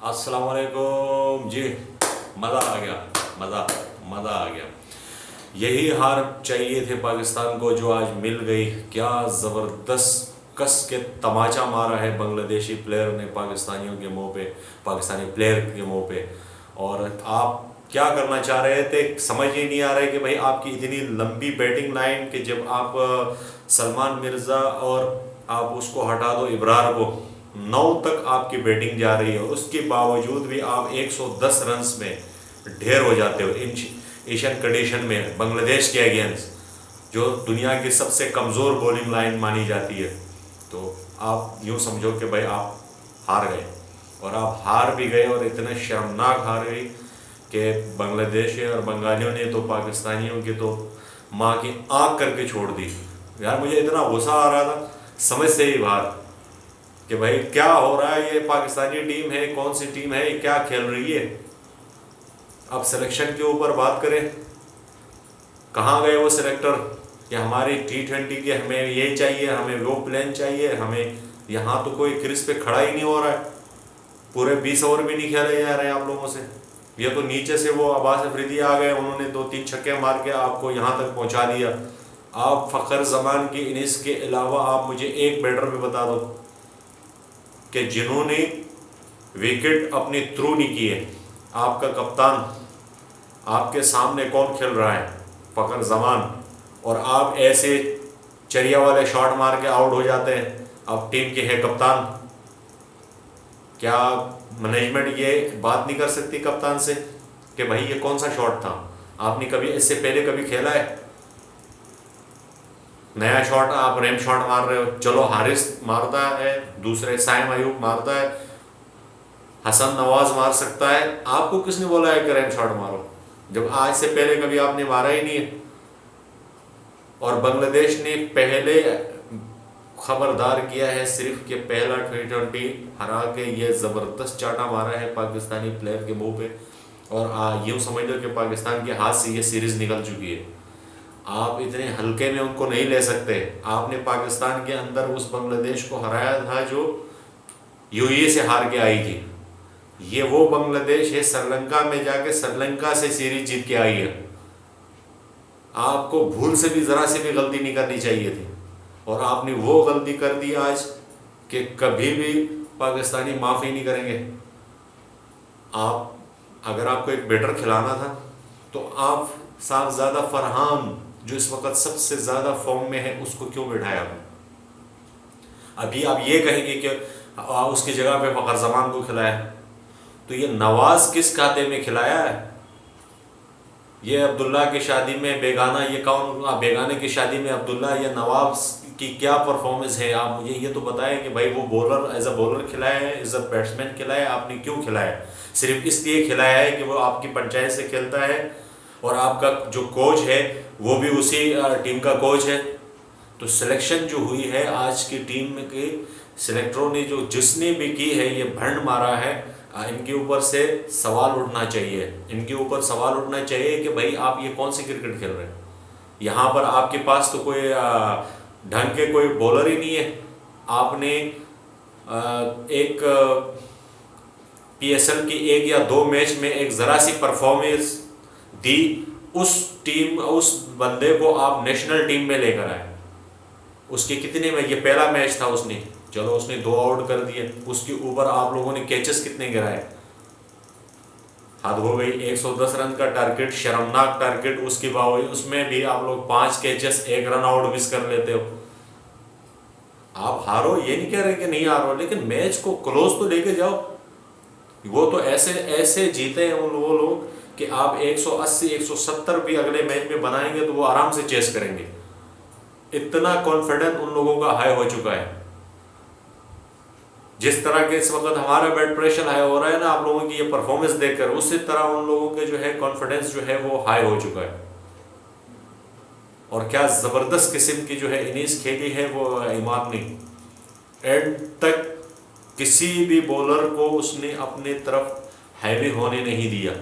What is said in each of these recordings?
अस्सलाम वालेकुम जी। मज़ा आ गया, मज़ा मज़ा आ गया। यही हार चाहिए थे पाकिस्तान को जो आज मिल गई। क्या ज़बरदस्त कस के तमाचा मारा है बांग्लादेशी प्लेयर ने पाकिस्तानियों के मुंह पे, पाकिस्तानी प्लेयर के मुंह पे। और आप क्या करना चाह रहे थे समझ ही नहीं आ रहा है कि भाई आपकी इतनी लंबी बैटिंग लाइन कि जब आप सलमान मिर्ज़ा और आप उसको हटा दो इब्रार को, 9 तक आपकी बैटिंग जा रही है और उसके बावजूद भी आप 110 रन्स में ढेर हो जाते हो इन एशियन कंडीशन में बांग्लादेश के अगेंस्ट, जो दुनिया की सबसे कमज़ोर बॉलिंग लाइन मानी जाती है। तो आप यूँ समझो कि भाई आप हार गए, और आप हार भी गए और इतने शर्मनाक हार गई कि बांग्लादेश और बंगालियों ने तो पाकिस्तानियों की तो माँ की आँख करके छोड़ दी। यार मुझे इतना गुस्सा आ रहा था समझ से ही बाहर कि भाई क्या हो रहा है। ये पाकिस्तानी टीम है, कौन सी टीम है, ये क्या खेल रही है। अब सिलेक्शन के ऊपर बात करें, कहाँ गए वो सिलेक्टर कि हमारी T20 के हमें ये चाहिए, हमें वो प्लान चाहिए हमें। यहाँ तो कोई क्रीज पे खड़ा ही नहीं हो रहा है, पूरे 20 ओवर भी नहीं खेले जा रहे हैं आप लोगों से। ये तो नीचे से वो अब्बास अफरीदी आ गए, उन्होंने 2-3 छक्के मार के आपको यहाँ तक पहुँचा दिया। आप फ़खर जमान की इनिंग्स के अलावा आप मुझे एक बैटर भी बता दो कि जिन्होंने विकेट अपनी थ्रू नहीं किए। आपका कप्तान आपके सामने कौन खेल रहा है, फ़खर जमान, और आप ऐसे चरिया वाले शॉट मार के आउट हो जाते हैं। अब टीम के है कप्तान, क्या मैनेजमेंट ये बात नहीं कर सकती कप्तान से कि भाई ये कौन सा शॉट था, आपने कभी इससे पहले कभी खेला है? नया शॉट आप रैम शॉट मार रहे हो। चलो हारिस मारता है, दूसरे साइम अयूब मारता है, हसन नवाज मार सकता है, आपको किसने बोला है कि रैम शॉट मारो, जब आज से पहले कभी आपने मारा ही नहीं है। और बांग्लादेश ने पहले खबरदार किया है सिर्फ कि पहला T20 हरा के ये ज़बरदस्त चाटा मारा है पाकिस्तानी प्लेयर के मुंह पे। और यूँ समझ लो कि पाकिस्तान के हाथ से ये सीरीज़ निकल चुकी है। आप इतने हल्के में उनको नहीं ले सकते। आपने पाकिस्तान के अंदर उस बांग्लादेश को हराया था जो UAE से हार के आई थी। ये वो बांग्लादेश है श्रीलंका में जाके श्रीलंका से सीरीज जीत के आई है। आपको भूल से भी ज़रा से भी गलती नहीं करनी चाहिए थी, और आपने वो गलती कर दी आज कि कभी भी पाकिस्तानी माफ़ी नहीं करेंगे। आप अगर आपको एक बैटर खिलाना था तो आप साहबजादा फरहान जो इस वक्त सबसे ज़्यादा फॉर्म में है उसको क्यों बिठाया आपने? अभी आप ये कहेंगे कि उसकी जगह पे फ़खर जमान को खिलाया, तो ये नवाज किस खाते में खिलाया है? ये अब्दुल्ला की शादी में बेगाना, ये कौन बेगाने की शादी में अब्दुल्ला, ये नवाब की क्या परफॉर्मेंस है? आप मुझे ये तो बताएं कि भाई वो बॉलर एज अ बॉलर खिलाया है, एज अ बैट्समैन खिलाया है, आपने क्यों खिलाया? सिर्फ इसलिए खिलाया है कि वो आपकी पंचायत से खेलता है और आपका जो कोच है वो भी उसी टीम का कोच है। तो सिलेक्शन जो हुई है आज की टीम में के सिलेक्टरों ने जो जिसने भी की है ये भंड मारा है। इनके ऊपर से सवाल उठना चाहिए, इनके ऊपर सवाल उठना चाहिए कि भाई आप ये कौन सी क्रिकेट खेल रहे हैं। यहाँ पर आपके पास तो कोई ढंग के कोई बॉलर ही नहीं है। आपने एक PSL की 1 या 2 मैच में एक ज़रा सी परफॉर्मेंस दी, उस बंदे को आप नेशनल टीम में लेकर आए। उसके कितने में, ये पहला मैच था उसने, चलो उसने 2 आउट कर दिए, उसके ऊपर आप लोगों ने कैचेस कितने गिराए? हद हो गई। 110 रन का टारगेट, शर्मनाक टारगेट, उसके बावजूद उसमें भी आप लोग 5 कैचेस 1 रन आउट मिस कर लेते हो। आप हारो, ये नहीं कह रहे कि नहीं हारो, लेकिन मैच को क्लोज तो लेके जाओ। वो तो ऐसे ऐसे जीते हैं वो लोग कि आप 180 170 भी अगले मैच में बनाएंगे तो वो आराम से चेस करेंगे। इतना कॉन्फिडेंस उन लोगों का हाई हो चुका है। जिस तरह के इस वक्त हमारा ब्लड प्रेशर हाई हो रहा है ना आप लोगों की ये परफॉर्मेंस देखकर, उसी तरह उन लोगों के जो है कॉन्फिडेंस जो है वो हाई हो चुका है। और क्या ज़बरदस्त किस्म की जो है इनिंग्स खेली है वो इमाद ने। एंड तक किसी भी बॉलर को उसने अपने तरफ हैवी होने नहीं दिया,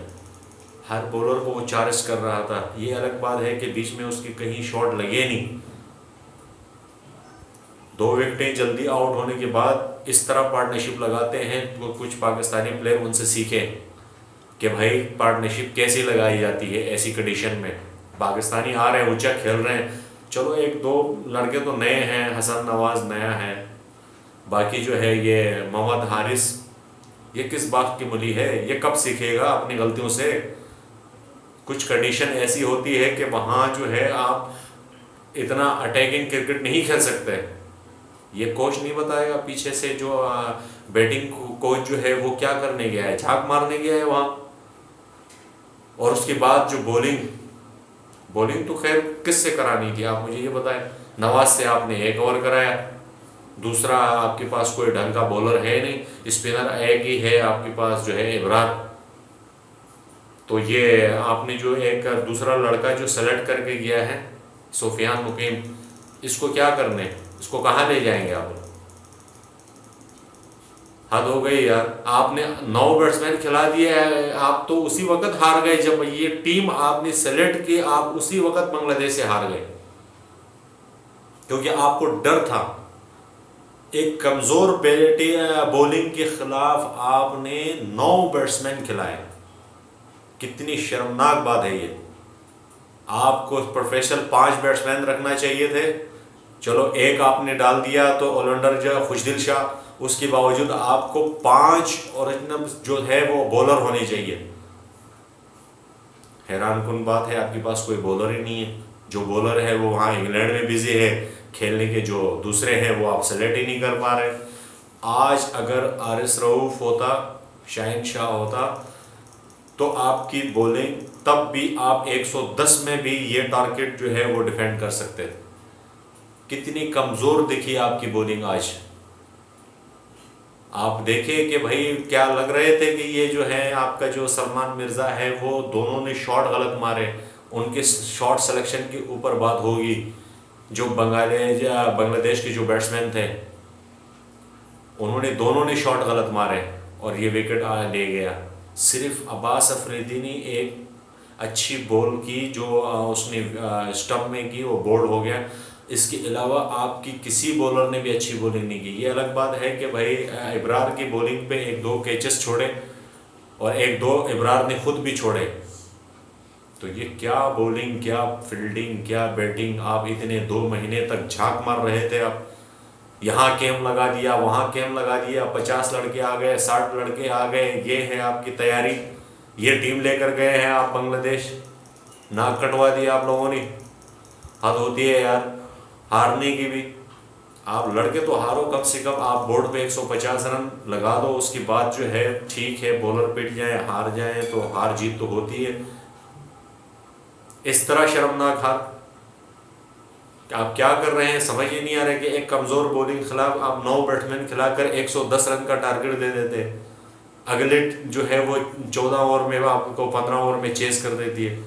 हर बॉलर को वो चार्ज कर रहा था। ये अलग बात है कि बीच में उसके कहीं शॉट लगे नहीं। 2 विकेटें जल्दी आउट होने के बाद इस तरह पार्टनरशिप लगाते हैं तो कुछ पाकिस्तानी प्लेयर उनसे सीखें कि भाई पार्टनरशिप कैसे लगाई जाती है ऐसी कंडीशन में। पाकिस्तानी आ रहे हैं, ऊंचा खेल रहे हैं, चलो एक दो लड़के तो नए हैं, हसन नवाज नया है, बाकी जो है ये मोहम्मद हारिस, ये किस बात की मूली है, ये कब सीखेगा अपनी गलतियों से। कुछ कंडीशन ऐसी होती है कि वहाँ जो है आप इतना अटैकिंग क्रिकेट नहीं खेल सकते। ये कोच नहीं बताएगा, पीछे से जो बैटिंग कोच जो है वो क्या करने गया है, झाग मारने गया है वहाँ। और उसके बाद जो बॉलिंग तो खैर किससे करानी थी आप मुझे ये बताएं। नवाज से आपने एक ओवर कराया, दूसरा आपके पास कोई ढंग का बॉलर है नहीं, स्पिनर एक ही है आपके पास जो है इब्रार। तो ये आपने जो एक दूसरा लड़का जो सेलेक्ट करके गया है सुफियान मुकीम, इसको क्या करने, इसको कहाँ ले जाएंगे आप। हद हो गई यार, आपने 9 बैट्समैन खिला दिए, आप तो उसी वक्त हार गए जब ये टीम आपने सेलेक्ट की, आप उसी वक्त बांग्लादेश से हार गए क्योंकि आपको डर था। एक कमजोर बॉलिंग के खिलाफ आपने 9 बैट्समैन खिलाए, कितनी शर्मनाक बात है ये। आपको प्रोफेशनल 5 बैट्समैन रखना चाहिए थे, चलो एक आपने डाल दिया तो ऑलराउंडर जो खुशदिल शाह, उसके बावजूद आपको 5 ओरिजिनल जो है वो बॉलर होने चाहिए। हैरान कुन बात है आपके पास कोई बॉलर ही नहीं है, जो बॉलर है वो वहाँ इंग्लैंड में बिजी है, खेलने के जो दूसरे हैं वो आप सेलेक्ट ही नहीं कर पा रहे। आज अगर आरिस रऊफ होता, शाहिन शाह होता, तो आपकी बॉलिंग तब भी आप 110 में भी ये टारगेट जो है वो डिफेंड कर सकते थे। कितनी कमज़ोर दिखी आपकी बॉलिंग आज। आप देखें कि भाई क्या लग रहे थे कि ये जो है आपका जो सलमान मिर्ज़ा है वो दोनों ने शॉट गलत मारे, उनके शॉट सिलेक्शन के ऊपर बात होगी। जो बांग्लादेश के जो बैट्समैन थे उन्होंने दोनों ने शॉट गलत मारे और ये विकेट ले गया। सिर्फ अब्बास अफरीदी ने एक अच्छी बॉल की जो उसने स्टंप में की, वो बोल्ड हो गया। इसके अलावा आपकी किसी बॉलर ने भी अच्छी बॉलिंग नहीं की। ये अलग बात है कि भाई इब्रार की बॉलिंग पे 1-2 कैचेस छोड़े और 1-2 इब्रार ने खुद भी छोड़े, तो ये क्या बॉलिंग, क्या फील्डिंग, क्या बैटिंग। आप इतने 2 महीने तक झांक मार रहे थे, आप यहाँ कैम्प लगा दिया, वहाँ कैम्प लगा दिया, 50 लड़के आ गए, 60 लड़के आ गए, ये है आपकी तैयारी, ये टीम लेकर गए हैं आप बांग्लादेश। नाक कटवा दिया आप लोगों ने, हद होती है यार हारने की भी। आप लड़के तो हारो कम से कम, आप बोर्ड पे 150 रन लगा दो, उसके बाद जो है ठीक है बॉलर पिट जाए, हार जाए तो हार जीत तो होती है। इस तरह शर्मनाक हार आप क्या कर रहे हैं समझ ही नहीं आ रहा कि एक कमज़ोर बॉलिंग के खिलाफ आप 9 बैट्समैन खिलाकर 110 रन का टारगेट दे देते, अगले जो है वो 14 ओवर में आपको 15 ओवर में चेस कर देती है।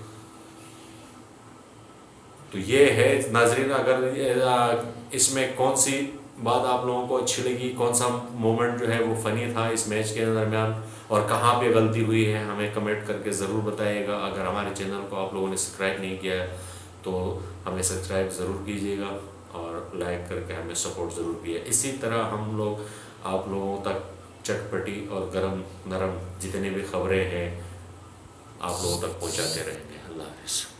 तो ये है नाजरीन, अगर इसमें कौन सी बात आप लोगों को अच्छी लगी, कौन सा मोमेंट जो है वो फ़नी था इस मैच के दरमियान और कहाँ पे गलती हुई है, हमें कमेंट करके ज़रूर बताइएगा। अगर हमारे चैनल को आप लोगों ने सब्सक्राइब नहीं किया है तो हमें सब्सक्राइब ज़रूर कीजिएगा और लाइक करके हमें सपोर्ट ज़रूर कीजिए। इसी तरह हम लोग आप लोगों तक चटपटी और गरम नरम जितनी भी खबरें हैं आप लोगों तक पहुँचाते रहेंगे। अल्लाह हाफ़िज़।